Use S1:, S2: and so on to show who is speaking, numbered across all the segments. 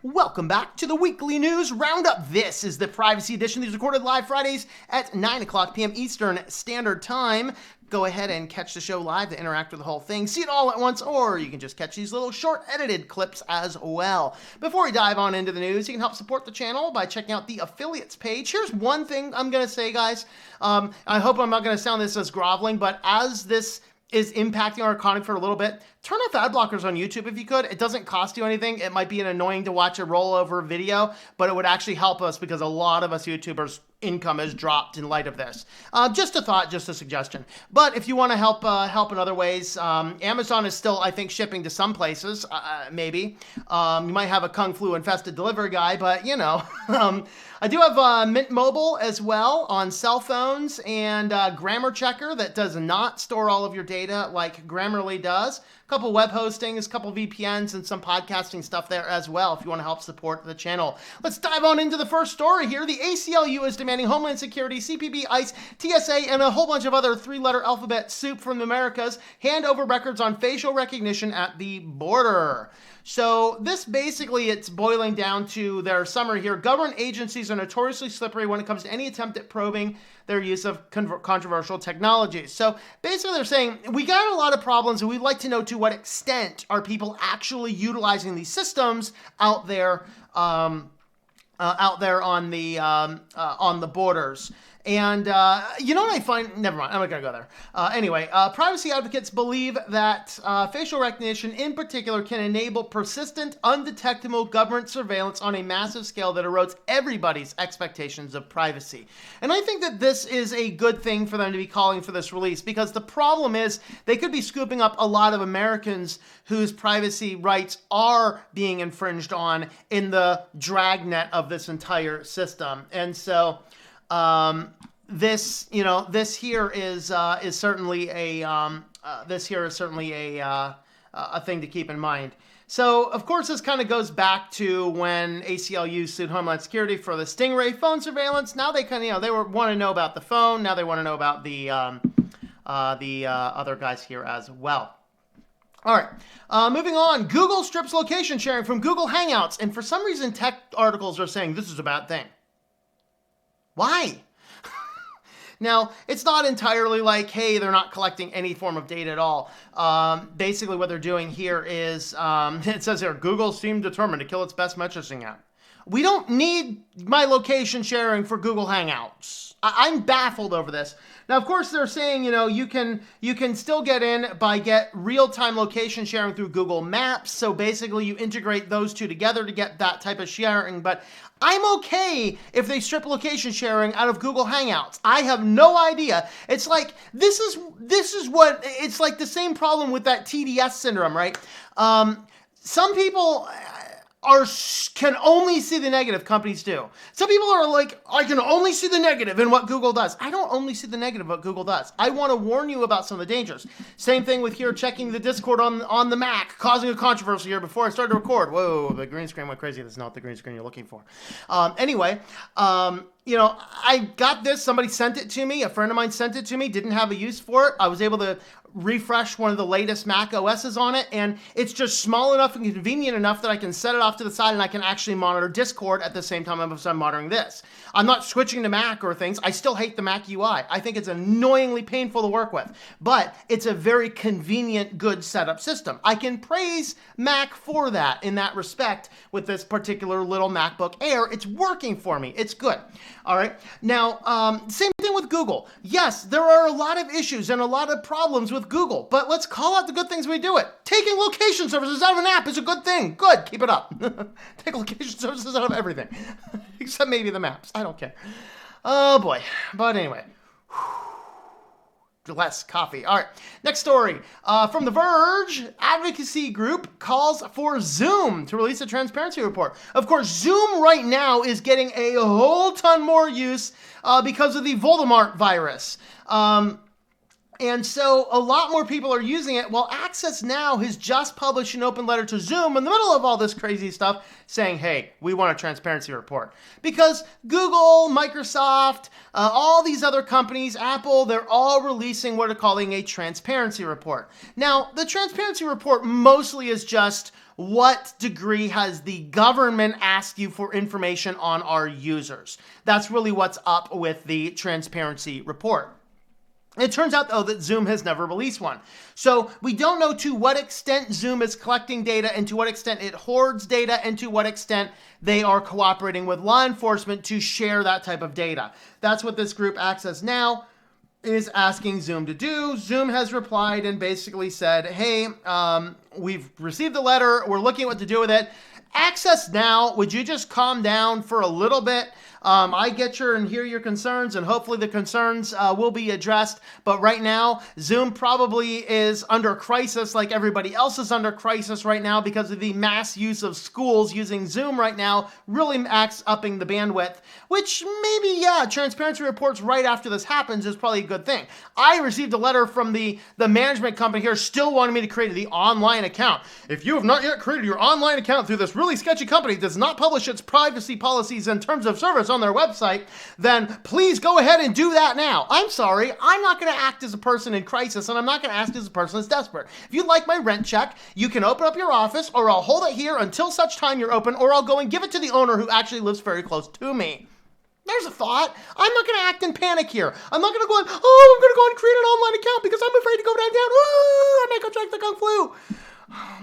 S1: Welcome back to the weekly news roundup. This is the privacy edition. These are recorded live Fridays at 9 o'clock p.m. Eastern Standard Time. Go ahead and catch the show live to interact with the whole thing. See it all at once, or you can just catch these little short edited clips as well. Before we dive on into the news, you can help support the channel by checking out the affiliates page. Here's one thing I'm going to say, guys. I hope I'm not going to sound this as groveling, but as this is impacting our economy for a little bit, turn off ad blockers on YouTube if you could. It doesn't cost you anything. It might be annoying to watch a rollover video, but it would actually help us because a lot of us YouTubers' income has dropped in light of this. Just a thought, just a suggestion. But if you want to help in other ways, Amazon is still, I think, shipping to some places, maybe. You might have a Kung Flu infested delivery guy, but you know. I do have Mint Mobile as well on cell phones and Grammar Checker that does not store all of your data like Grammarly does. A couple web hostings, a couple VPNs, and some podcasting stuff there as well if you want to help support the channel. Let's dive on into the first story here. The ACLU is demanding Homeland Security, CPB, ICE, TSA, and a whole bunch of other three-letter alphabet soup from the Americas hand over records on facial recognition at the border. So this basically, it's boiling down to their summary here. Government agencies are notoriously slippery when it comes to any attempt at probing their use of controversial technologies. So basically they're saying, we got a lot of problems and we'd like to know to what extent are people actually utilizing these systems out there on the borders. And you know what I find? Never mind, I'm not going to go there. Anyway, privacy advocates believe that facial recognition in particular can enable persistent, undetectable government surveillance on a massive scale that erodes everybody's expectations of privacy. And I think that this is a good thing for them to be calling for this release, because the problem is they could be scooping up a lot of Americans whose privacy rights are being infringed on in the dragnet of this entire system. And so this here is certainly a thing to keep in mind. So, of course, this kind of goes back to when ACLU sued Homeland Security for the Stingray phone surveillance. Now they kind of, they want to know about the phone. Now they want to know about the other guys here as well. All right, moving on. Google strips location sharing from Google Hangouts, and for some reason, tech articles are saying this is a bad thing. Why? Now, it's not entirely like, hey, they're not collecting any form of data at all. Basically, what they're doing here is, it says here, Google seemed determined to kill its best messaging app. We don't need my location sharing for Google Hangouts. I'm baffled over this. Now, of course, they're saying, you can still get in by real-time location sharing through Google Maps. So basically, you integrate those two together to get that type of sharing. But I'm okay if they strip location sharing out of Google Hangouts. I have no idea. It's like, this is what, it's like the same problem with that TDS syndrome, right? Some people can only see the negative, companies do. Some people are like, I can only see the negative in what Google does. I don't only see the negative what Google does. I want to warn you about some of the dangers. Same thing with here checking the Discord on the Mac, causing a controversy here before I started to record. Whoa, the green screen went crazy. That's not the green screen you're looking for. Anyway, I got this. Somebody sent it to me. A friend of mine sent it to me. Didn't have a use for it. I was able to refresh one of the latest Mac OSs on it, and it's just small enough and convenient enough that I can set it off to the side and I can actually monitor Discord at the same time as I'm monitoring this. I'm not switching to Mac or things. I still hate the Mac UI. I think it's annoyingly painful to work with, but it's a very convenient, good setup system. I can praise Mac for that in that respect with this particular little MacBook Air. It's working for me. It's good. All right. Now, same thing with Google. Yes, there are a lot of issues and a lot of problems with Google, but let's call out the good things we do it. Taking location services out of an app is a good thing. Good. Keep it up. Take location services out of everything, except maybe the maps. I don't care. Oh boy. But anyway. Less coffee. All right. Next story. From The Verge, advocacy group calls for Zoom to release a transparency report. Of course, Zoom right now is getting a whole ton more use because of the Voldemort virus. And so a lot more people are using it. Well, Access Now has just published an open letter to Zoom in the middle of all this crazy stuff saying, hey, we want a transparency report. Because Google, Microsoft, all these other companies, Apple, they're all releasing what they're calling a transparency report. Now, the transparency report mostly is just what degree has the government asked you for information on our users. That's really what's up with the transparency report. It turns out, though, that Zoom has never released one. So we don't know to what extent Zoom is collecting data and to what extent it hoards data and to what extent they are cooperating with law enforcement to share that type of data. That's what this group Access Now is asking Zoom to do. Zoom has replied and basically said, hey, we've received the letter. We're looking at what to do with it. Access Now, would you just calm down for a little bit? I get and hear your concerns, and hopefully the concerns will be addressed. But right now, Zoom probably is under crisis like everybody else is under crisis right now because of the mass use of schools using Zoom right now, really upping the bandwidth, which maybe, yeah, transparency reports right after this happens is probably a good thing. I received a letter from the management company here still wanting me to create the online account. If you have not yet created your online account through this really sketchy company that does not publish its privacy policies and terms of service on their website, then please go ahead and do that now. I'm sorry, I'm not going to act as a person in crisis, and I'm not going to act as a person that's desperate. If you'd like my rent check, you can open up your office, or I'll hold it here until such time you're open, or I'll go and give it to the owner who actually lives very close to me. There's a thought. I'm not going to act in panic here. I'm not going to go on, I'm going to go and create an online account because I'm afraid to go downtown. I might contract the Kung Flu.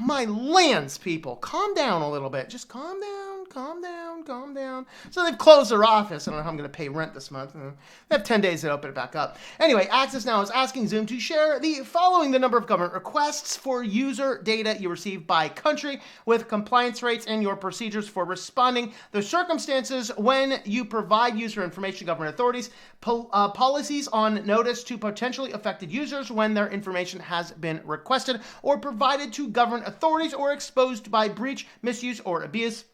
S1: My lands, people, calm down a little bit. Just calm down, calm down, calm down. So they've closed their office. I don't know how I'm going to pay rent this month. They have 10 days to open it back up. Anyway, Access Now is asking Zoom to share the following the number of government requests for user data you receive by country with compliance rates and your procedures for responding, the circumstances when you provide user information to government authorities, policies on notice to potentially affected users when their information has been requested or provided to government authorities or exposed by breach, misuse, or abuse,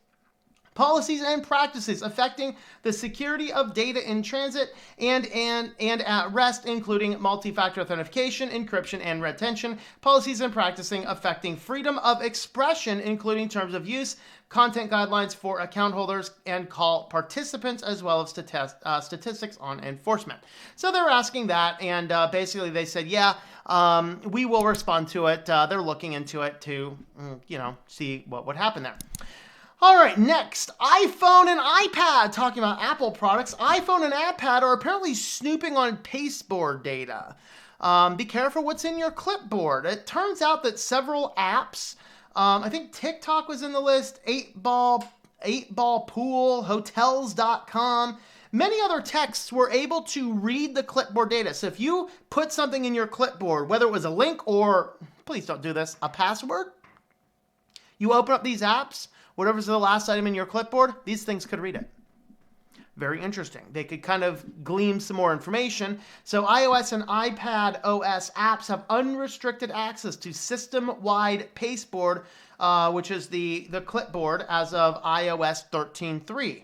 S1: policies and practices affecting the security of data in transit and at rest, including multi-factor authentication, encryption, and retention, policies and practicing affecting freedom of expression, including terms of use, content guidelines for account holders and call participants, as well as statistics on enforcement. So they're asking that, and basically they said, yeah, we will respond to it. They're looking into it to, see what would happen there. All right, next, iPhone and iPad. Talking about Apple products, iPhone and iPad are apparently snooping on Pasteboard data. Be careful what's in your clipboard. It turns out that several apps, I think TikTok was in the list, 8Ball Pool, Hotels.com, many other texts were able to read the clipboard data. So if you put something in your clipboard, whether it was a link or, please don't do this, a password, you open up these apps, whatever's the last item in your clipboard, these things could read it. Very interesting. They could kind of glean some more information. So iOS and iPad OS apps have unrestricted access to system-wide Pasteboard, which is the clipboard as of iOS 13.3.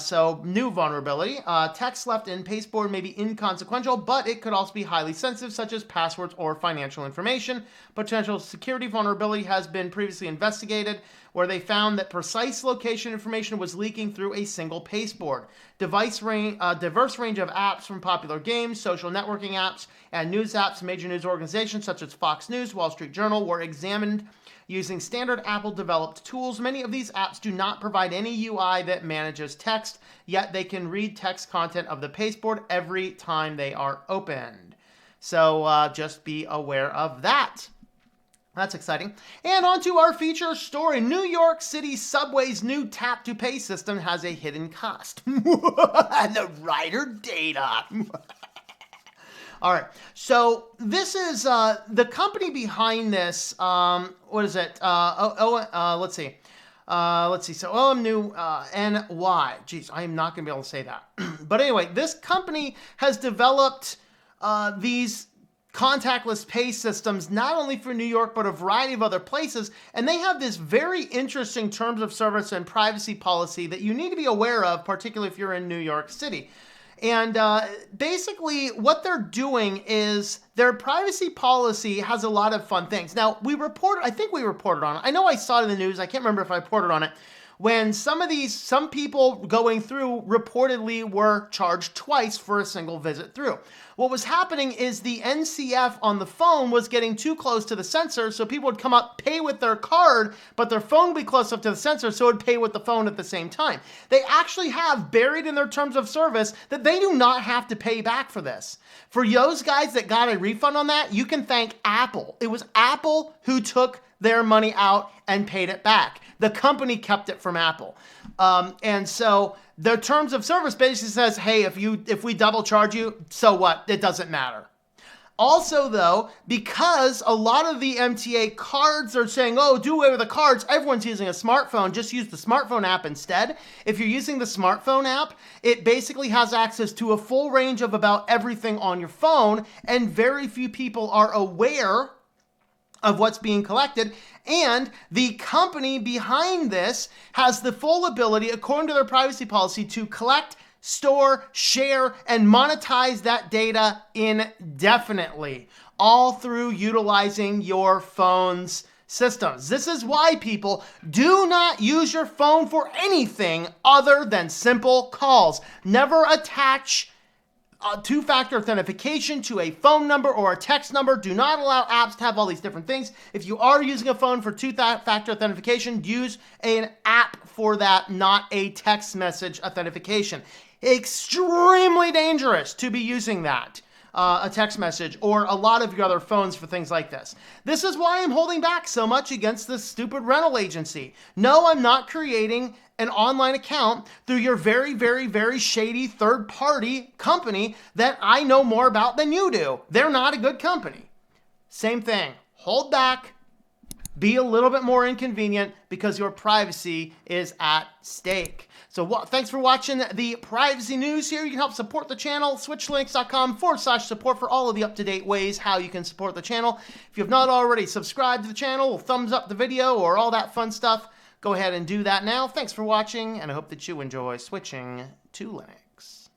S1: So new vulnerability. Text left in Pasteboard may be inconsequential, but it could also be highly sensitive, such as passwords or financial information. Potential security vulnerability has been previously investigated, where they found that precise location information was leaking through a single Pasteboard. Diverse range of apps from popular games, social networking apps, and news apps, major news organizations such as Fox News, Wall Street Journal were examined using standard Apple-developed tools. Many of these apps do not provide any UI that manages text, yet they can read text content of the Pasteboard every time they are opened. So just be aware of that. That's exciting. And on to our feature story. New York City Subway's new tap-to-pay system has a hidden cost. The rider data. All right, so this is the company behind this. What is it? Let's see. So OMNY. Geez, I am not going to be able to say that. But anyway, this company has developed these contactless pay systems, not only for New York, but a variety of other places. And they have this very interesting terms of service and privacy policy that you need to be aware of, particularly if you're in New York City. And basically what they're doing is their privacy policy has a lot of fun things. Now, I think we reported on it. I know I saw it in the news. I can't remember if I reported on it. When some people going through reportedly were charged twice for a single visit through. What was happening is the NCF on the phone was getting too close to the sensor, so people would come up, pay with their card, but their phone would be close up to the sensor, so it would pay with the phone at the same time. They actually have buried in their terms of service that they do not have to pay back for this. For those guys that got a refund on that, you can thank Apple. It was Apple who took their money out and paid it back. The company kept it from Apple. And so the terms of service basically says, hey, if we double charge you, so what? It doesn't matter. Also, though, because a lot of the MTA cards are saying, oh, do away with the cards, everyone's using a smartphone, just use the smartphone app instead. If you're using the smartphone app, it basically has access to a full range of about everything on your phone, and very few people are aware of what's being collected. And the company behind this has the full ability, according to their privacy policy, to collect, store, share, and monetize that data indefinitely, all through utilizing your phone's systems. This is why, people, do not use your phone for anything other than simple calls. Never attach two-factor authentication to a phone number or a text number. Do not allow apps to have all these different things. If you are using a phone for two-factor authentication, use an app for that, not a text message authentication. Extremely dangerous to be using that, a text message, or a lot of your other phones for things like this. This is why I'm holding back so much against this stupid rental agency. No, I'm not creating an online account through your very, very, very shady third-party company that I know more about than you do. They're not a good company. Same thing. Hold back. Be a little bit more inconvenient because your privacy is at stake. So thanks for watching the privacy news here. You can help support the channel, switchedtolinux.com/support for all of the up-to-date ways how you can support the channel. If you have not already subscribed to the channel, thumbs up the video, or all that fun stuff, go ahead and do that now. Thanks for watching, and I hope that you enjoy switching to Linux.